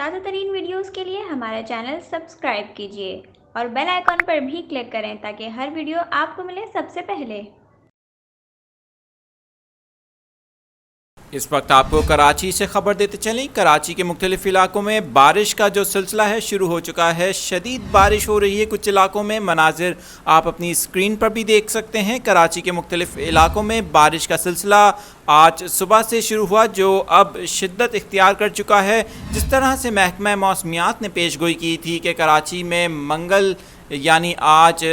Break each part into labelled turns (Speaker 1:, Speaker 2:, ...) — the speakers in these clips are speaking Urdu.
Speaker 1: تازہ ترین ویڈیوز کے لیے ہمارا چینل سبسکرائب کیجیے اور بیل آئیکن پر بھی کلک کریں تاکہ ہر ویڈیو آپ کو ملے سب سے پہلے۔
Speaker 2: اس وقت آپ کو کراچی سے خبر دیتے چلیں۔ کراچی کے مختلف علاقوں میں بارش کا جو سلسلہ ہے شروع ہو چکا ہے۔ شدید بارش ہو رہی ہے کچھ علاقوں میں، مناظر آپ اپنی اسکرین پر بھی دیکھ سکتے ہیں۔ کراچی کے مختلف علاقوں میں بارش کا سلسلہ آج صبح سے شروع ہوا، جو اب شدت اختیار کر چکا ہے۔ جس طرح سے محکمہ موسمیات نے پیش گوئی کی تھی کہ کراچی میں منگل یعنی آج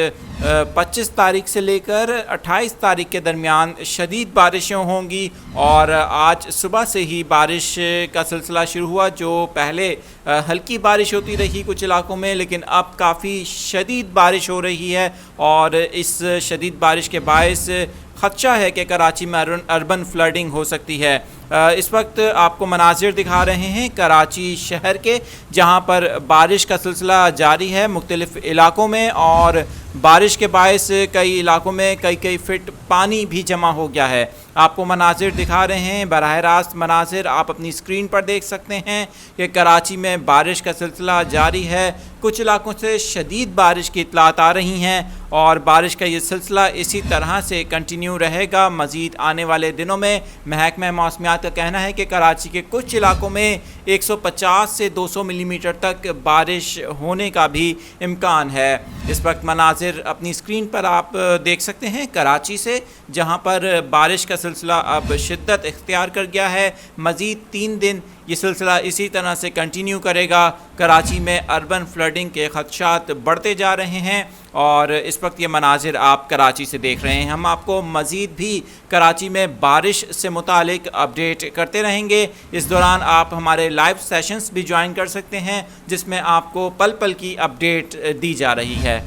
Speaker 2: 25 تاریخ سے لے کر 28 تاریخ کے درمیان شدید بارشیں ہوں گی، اور آج صبح سے ہی بارش کا سلسلہ شروع ہوا، جو پہلے ہلکی بارش ہوتی رہی کچھ علاقوں میں، لیکن اب کافی شدید بارش ہو رہی ہے، اور اس شدید بارش کے باعث خدشہ ہے کہ کراچی میں اربن فلڈنگ ہو سکتی ہے۔ اس وقت آپ کو مناظر دکھا رہے ہیں کراچی شہر کے، جہاں پر بارش کا سلسلہ جاری ہے مختلف علاقوں میں، اور بارش کے باعث کئی علاقوں میں کئی فٹ پانی بھی جمع ہو گیا ہے۔ آپ کو مناظر دکھا رہے ہیں، براہ راست مناظر آپ اپنی اسکرین پر دیکھ سکتے ہیں کہ کراچی میں بارش کا سلسلہ جاری ہے۔ کچھ علاقوں سے شدید بارش کی اطلاعات آ رہی ہیں، اور بارش کا یہ سلسلہ اسی طرح سے کنٹینیو رہے گا مزید آنے والے دنوں میں۔ محکمہ موسمیات کا کہنا ہے کہ کراچی کے کچھ علاقوں میں 150 سے 200 ملی میٹر تک بارش ہونے کا بھی امکان ہے۔ اس وقت مناظر اپنی اسکرین پر آپ دیکھ سکتے ہیں کراچی سے، جہاں پر بارش کا سلسلہ اب شدت اختیار کر گیا ہے۔ مزید 3 دن یہ سلسلہ اسی طرح سے کنٹینیو کرے گا۔ کراچی میں اربن فلڈنگ کے خدشات بڑھتے جا رہے ہیں، اور اس وقت یہ مناظر آپ کراچی سے دیکھ رہے ہیں۔ ہم آپ کو مزید بھی کراچی میں بارش سے متعلق اپڈیٹ کرتے رہیں گے۔ اس دوران آپ ہمارے لائیو سیشنز بھی جوائن کر سکتے ہیں، جس میں آپ کو پل پل کی اپڈیٹ دی جا رہی ہے۔